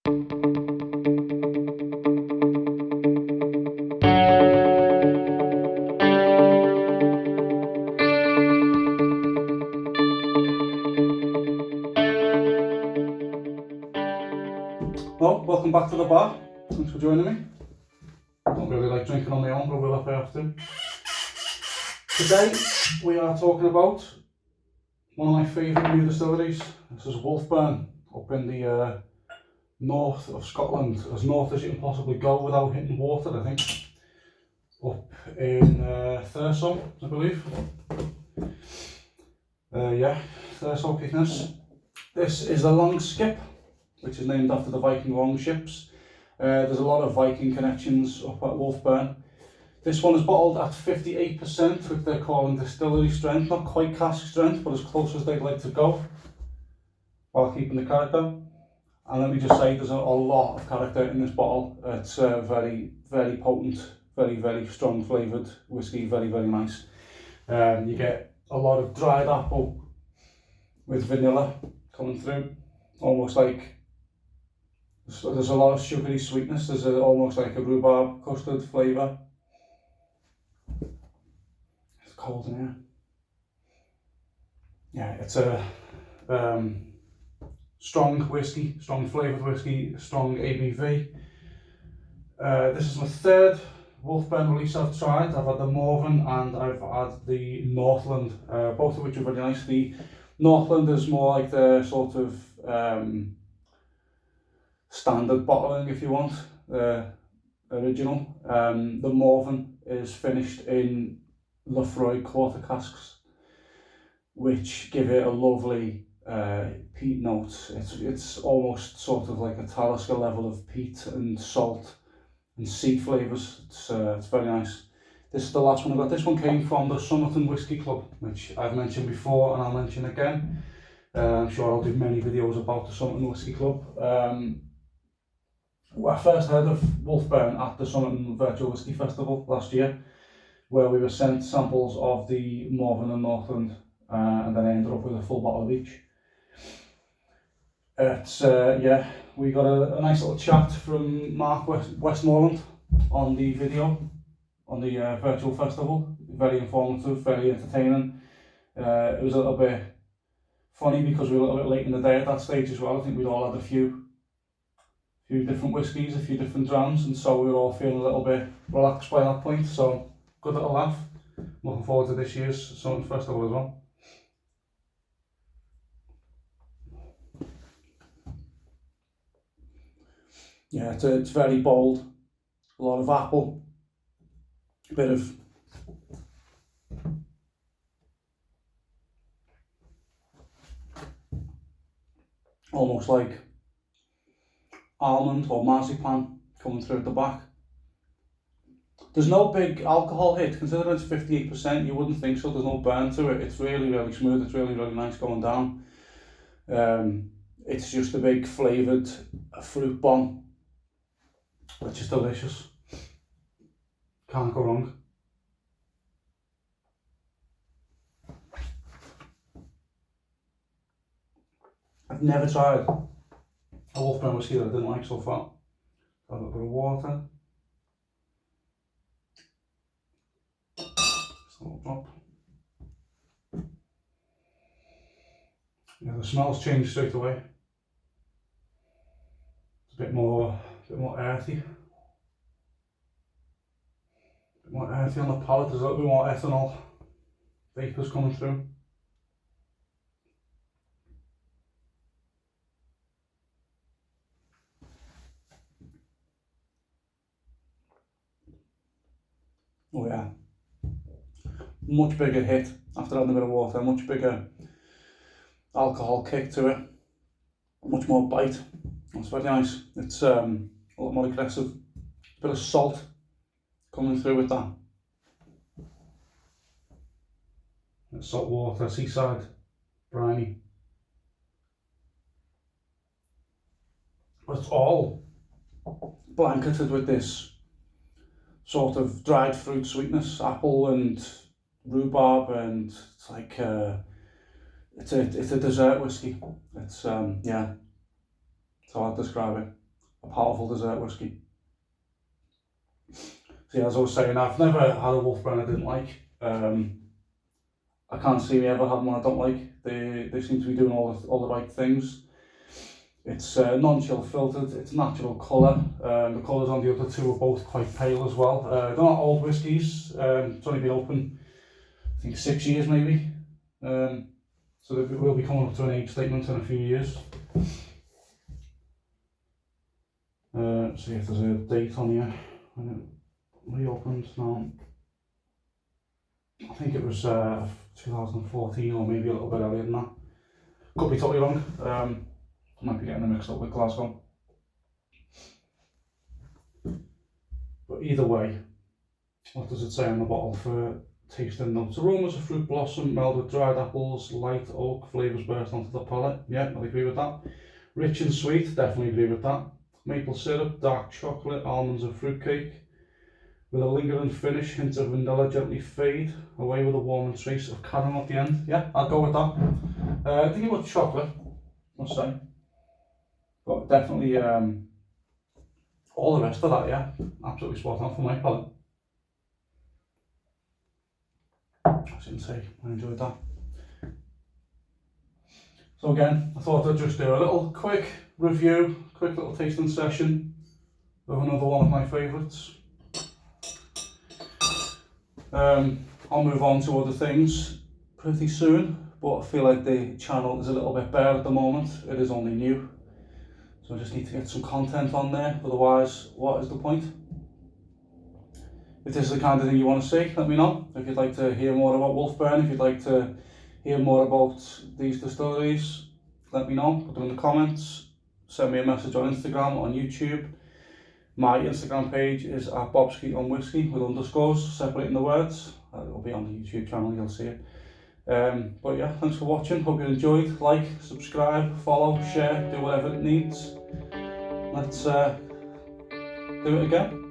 Well, welcome back to the bar. Thanks for joining me. I don't really like drinking on my own, but I will if I have to. Today we are talking about one of my favourite new distilleries. This is Wolfburn, up in the north of Scotland, as north as you can possibly go without hitting water, I think. Up in Thurso, I believe. Yeah, Thurso, Caithness. This is the Langskip, which is named after the Viking longships. There's a lot of Viking connections up at Wolfburn. This one is bottled at 58%, which they're calling distillery strength, not quite cask strength, but as close as they'd like to go, while keeping the character. And let me just say, there's a lot of character in this bottle. It's very, very potent, very, very strong flavoured whiskey, very, very nice. You get a lot of dried apple with vanilla coming through, almost like, so there's a lot of sugary sweetness. There's almost like a rhubarb custard flavour. It's cold in here. Yeah, it's a strong whiskey, strong flavoured whiskey, strong ABV. This is my third Wolfburn release I've tried. I've had the Morven and I've had the Northland, both of which are very nice. The Northland is more like the sort of standard bottling, if you want, original. The Morven is finished in Lefroy quarter casks, which give it a lovely peat note. It's almost sort of like a Talisker level of peat and salt and sea flavours. It's very nice. This is the last one I got. This one came from the Summerton Whisky Club, which I've mentioned before and I'll mention again. I'm sure I'll do many videos about the Summerton Whisky Club. I first heard of Wolfburn at the Summerton Virtual Whisky Festival last year, where we were sent samples of the Morven and Northland, and then I ended up with a full bottle of each. It's yeah, we got a nice little chat from Mark Westmoreland on the video, on the virtual festival. Very informative, very entertaining. It was a little bit funny because we were a little bit late in the day at that stage as well. I think we'd all had a few different whiskies, a few different drams, and so we were all feeling a little bit relaxed by that point. So good little laugh. Looking forward to this year's Summerton Festival as well. Yeah, it's very bold. A lot of apple, a bit of almost like almond or marzipan coming through at the back. There's no big alcohol hit, considering it's 58%, you wouldn't think so. There's no burn to it. It's really, really smooth. It's really, really nice going down. It's just a big flavoured fruit bomb, which is delicious. Can't go wrong. I've never tried a Wolfburn whiskey that I didn't like so far. A little bit of water. Just a little drop. Yeah, the smells change straight away. It's a bit more earthy. A bit more earthy on the palate. There's a little bit more ethanol vapours coming through. Oh yeah, much bigger hit after adding a bit of water, much bigger alcohol kick to it, much more bite. It's very nice. It's a lot more aggressive. A bit of salt coming through with that. Salt water, seaside, briny. But it's all blanketed with this sort of dried fruit sweetness, apple and rhubarb, and it's like it's a dessert whiskey. It's yeah, that's how I'd describe it. a powerful dessert whiskey. So yeah, as I was saying, I've never had a Wolfburn I didn't like. I can't see me ever having one I don't like. They seem to be doing all the right things. It's non-chill filtered, it's natural colour. The colours on the other two are both quite pale as well. They're not old whiskies, it's only been open, I think 6 years maybe. So they will be coming up to an age statement in a few years. See if there's a date on here when it reopened now. I think it was 2014 or maybe a little bit earlier than that. Could be totally wrong. I might be getting them mixed up with Glasgow. But either way, what does it say on the bottle for tasting notes? Aromas of fruit blossom, melded dried apples, light oak, flavours burst onto the palate. Yeah, I'll agree with that. Rich and sweet, definitely agree with that. Maple syrup, dark chocolate, almonds and fruitcake. With a lingering finish, hint of vanilla gently fade, away with a warm trace of caramel at the end. Yeah, I'll go with that. I think about chocolate, must say. But definitely all the rest of that, yeah, absolutely spot on for my palate. As you can see, I enjoyed that. So again, I thought I'd just do a little quick review, quick little tasting session of another one of my favourites. I'll move on to other things pretty soon, but I feel like the channel is a little bit bare at the moment. It is only new, so I just need to get some content on there, otherwise what is the point? If this is the kind of thing you want to see, let me know. If you'd like to hear more about Wolfburn, if you'd like to hear more about these distilleries, let me know, put them in the comments, send me a message on Instagram, on YouTube. My Instagram page is at Bobski on Whiskey with underscores, separating the words. It'll be on the YouTube channel, you'll see it. But yeah, thanks for watching, hope you enjoyed. Like, subscribe, follow, share, do whatever it needs. Let's do it again.